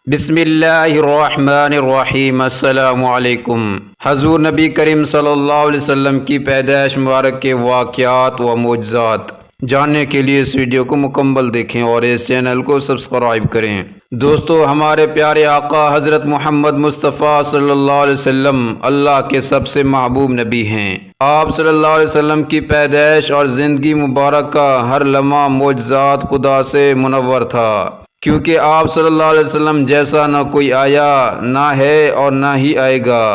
بسم اللہ الرحمن الرحیم۔ السلام علیکم۔ حضور نبی کریم صلی اللہ علیہ وسلم کی پیدائش مبارک کے واقعات و معجزات جاننے کے لیے اس ویڈیو کو مکمل دیکھیں اور اس چینل کو سبسکرائب کریں۔ دوستو، ہمارے پیارے آقا حضرت محمد مصطفیٰ صلی اللہ علیہ وسلم اللہ کے سب سے محبوب نبی ہیں۔ آپ صلی اللہ علیہ وسلم کی پیدائش اور زندگی مبارک کا ہر لمحہ معجزات خدا سے منور تھا، کیونکہ آپ صلی اللہ علیہ وسلم جیسا نہ کوئی آیا، نہ ہے اور نہ ہی آئے گا۔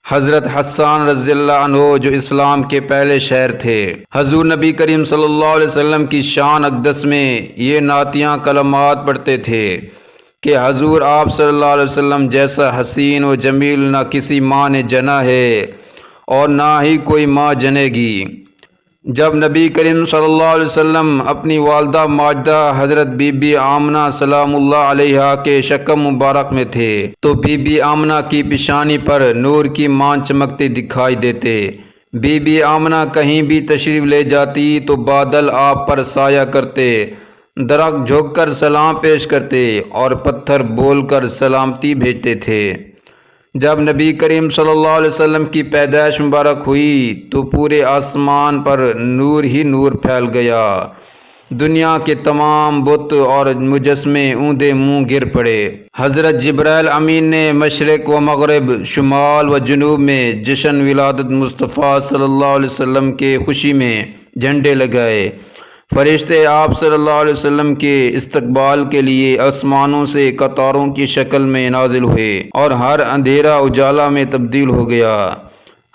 حضرت حسان رضی اللہ عنہ جو اسلام کے پہلے شہر تھے، حضور نبی کریم صلی اللہ علیہ وسلم کی شان اقدس میں یہ نعتیاں کلمات پڑھتے تھے کہ حضور آپ صلی اللہ علیہ وسلم جیسا حسین و جمیل نہ کسی ماں نے جنا ہے اور نہ ہی کوئی ماں جنے گی۔ جب نبی کریم صلی اللہ علیہ وسلم اپنی والدہ ماجدہ حضرت بی بی آمنہ سلام اللہ علیہا کے شکم مبارک میں تھے تو بی بی آمنہ کی پیشانی پر نور کی مان چمکتے دکھائی دیتے۔ بی بی آمنہ کہیں بھی تشریف لے جاتی تو بادل آپ پر سایہ کرتے، درخت جھک کر سلام پیش کرتے اور پتھر بول کر سلامتی بھیجتے تھے۔ جب نبی کریم صلی اللہ علیہ وسلم کی پیدائش مبارک ہوئی تو پورے آسمان پر نور ہی نور پھیل گیا۔ دنیا کے تمام بت اور مجسمے اوندے منہ گر پڑے۔ حضرت جبرائیل امین نے مشرق و مغرب، شمال و جنوب میں جشن ولادت مصطفیٰ صلی اللہ علیہ وسلم کے خوشی میں جھنڈے لگائے۔ فرشتے آپ صلی اللہ علیہ وسلم کے استقبال کے لیے آسمانوں سے قطاروں کی شکل میں نازل ہوئے اور ہر اندھیرا اجالا میں تبدیل ہو گیا۔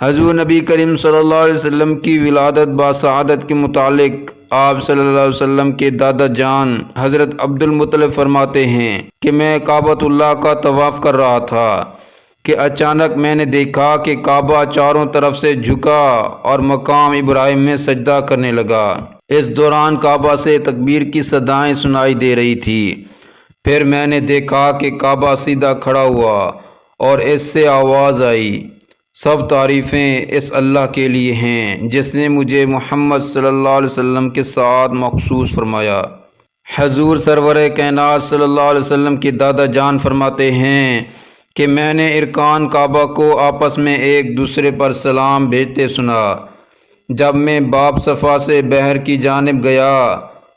حضور نبی کریم صلی اللہ علیہ وسلم کی ولادت باسعادت کے متعلق آپ صلی اللہ علیہ وسلم کے دادا جان حضرت عبد المطلب فرماتے ہیں کہ میں کعبۃ اللہ کا طواف کر رہا تھا کہ اچانک میں نے دیکھا کہ کعبہ چاروں طرف سے جھکا اور مقام ابراہیم میں سجدہ کرنے لگا۔ اس دوران کعبہ سے تکبیر کی صدائیں سنائی دے رہی تھی۔ پھر میں نے دیکھا کہ کعبہ سیدھا کھڑا ہوا اور اس سے آواز آئی، سب تعریفیں اس اللہ کے لیے ہیں جس نے مجھے محمد صلی اللہ علیہ وسلم کے ساتھ مخصوص فرمایا۔ حضور سرور کائنات صلی اللہ علیہ وسلم کے دادا جان فرماتے ہیں کہ میں نے ارکان کعبہ کو آپس میں ایک دوسرے پر سلام بھیجتے سنا۔ جب میں باب صفا سے بحر کی جانب گیا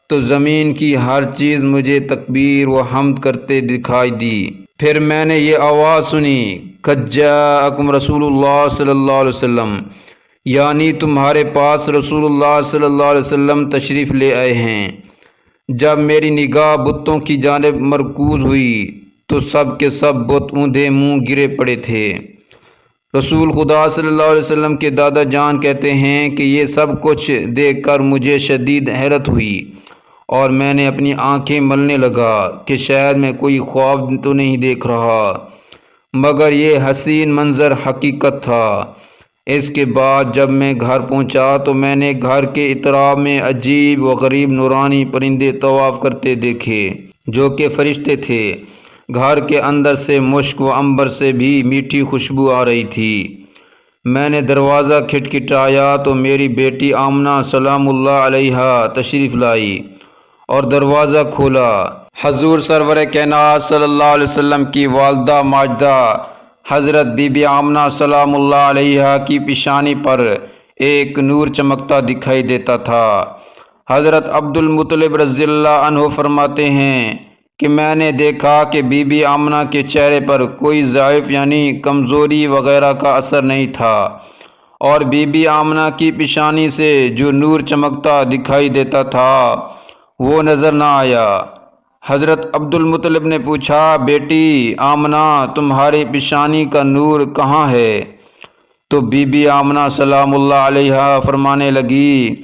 تو زمین کی ہر چیز مجھے تکبیر و حمد کرتے دکھائی دی۔ پھر میں نے یہ آواز سنی، قد جاءکم رسول اللہ صلی اللہ علیہ وسلم، یعنی تمہارے پاس رسول اللہ صلی اللہ علیہ وسلم تشریف لے آئے ہیں۔ جب میری نگاہ بتوں کی جانب مرکوز ہوئی تو سب کے سب بت اوندے منہ گرے پڑے تھے۔ رسول خدا صلی اللہ علیہ وسلم کے دادا جان کہتے ہیں کہ یہ سب کچھ دیکھ کر مجھے شدید حیرت ہوئی اور میں نے اپنی آنکھیں ملنے لگا کہ شاید میں کوئی خواب تو نہیں دیکھ رہا، مگر یہ حسین منظر حقیقت تھا۔ اس کے بعد جب میں گھر پہنچا تو میں نے گھر کے اطراف میں عجیب و غریب نورانی پرندے طواف کرتے دیکھے جو کہ فرشتے تھے۔ گھر کے اندر سے مشک و عنبر سے بھی میٹھی خوشبو آ رہی تھی۔ میں نے دروازہ کھٹکھٹایا تو میری بیٹی آمنہ سلام اللہ علیہا تشریف لائی اور دروازہ کھولا۔ حضور سرور کائنات صلی اللہ علیہ وسلم کی والدہ ماجدہ حضرت بی بی آمنہ سلام اللہ علیہا کی پیشانی پر ایک نور چمکتا دکھائی دیتا تھا۔ حضرت عبد المطلب رضی اللہ عنہ فرماتے ہیں کہ میں نے دیکھا کہ بی بی آمنہ کے چہرے پر کوئی ضعف یعنی کمزوری وغیرہ کا اثر نہیں تھا اور بی بی آمنہ کی پیشانی سے جو نور چمکتا دکھائی دیتا تھا وہ نظر نہ آیا۔ حضرت عبد المطلب نے پوچھا، بیٹی آمنہ تمہاری پیشانی کا نور کہاں ہے؟ تو بی بی آمنہ سلام اللہ علیہا فرمانے لگی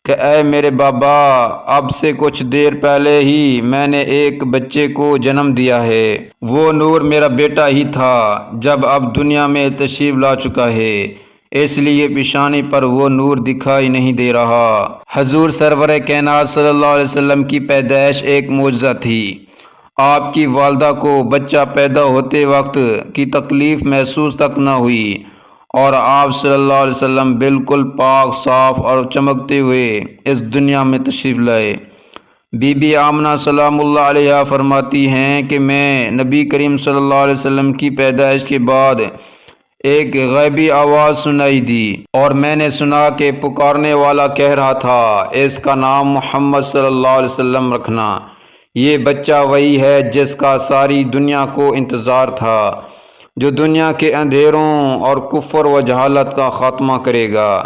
کہ اے میرے بابا، اب سے کچھ دیر پہلے ہی میں نے ایک بچے کو جنم دیا ہے۔ وہ نور میرا بیٹا ہی تھا، جب اب دنیا میں تشریف لا چکا ہے، اس لیے پیشانی پر وہ نور دکھائی نہیں دے رہا۔ حضور سرور کائنات صلی اللہ علیہ وسلم کی پیدائش ایک معجزہ تھی۔ آپ کی والدہ کو بچہ پیدا ہوتے وقت کی تکلیف محسوس تک نہ ہوئی اور آپ صلی اللہ علیہ وسلم بالکل پاک صاف اور چمکتے ہوئے اس دنیا میں تشریف لائے۔ بی بی آمنہ سلام اللہ علیہ فرماتی ہیں کہ میں نبی کریم صلی اللہ علیہ وسلم کی پیدائش کے بعد ایک غیبی آواز سنائی دی اور میں نے سنا کہ پکارنے والا کہہ رہا تھا، اس کا نام محمد صلی اللہ علیہ وسلم رکھنا، یہ بچہ وہی ہے جس کا ساری دنیا کو انتظار تھا، جو دنیا کے اندھیروں اور کفر و جہالت کا خاتمہ کرے گا۔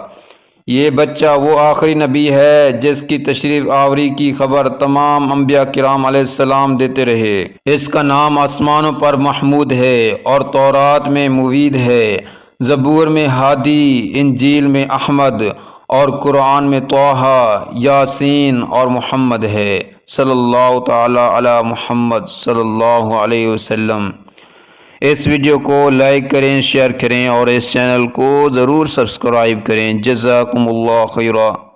یہ بچہ وہ آخری نبی ہے جس کی تشریف آوری کی خبر تمام انبیاء کرام علیہ السلام دیتے رہے۔ اس کا نام آسمانوں پر محمود ہے اور تورات میں موید ہے، زبور میں ہادی، انجیل میں احمد اور قرآن میں طٰہٰ، یاسین اور محمد ہے۔ صلی اللہ تعالی علی محمد صلی اللہ علیہ وسلم۔ اس ویڈیو کو لائک کریں، شیئر کریں اور اس چینل کو ضرور سبسکرائب کریں۔ جزاکم اللہ خیرا۔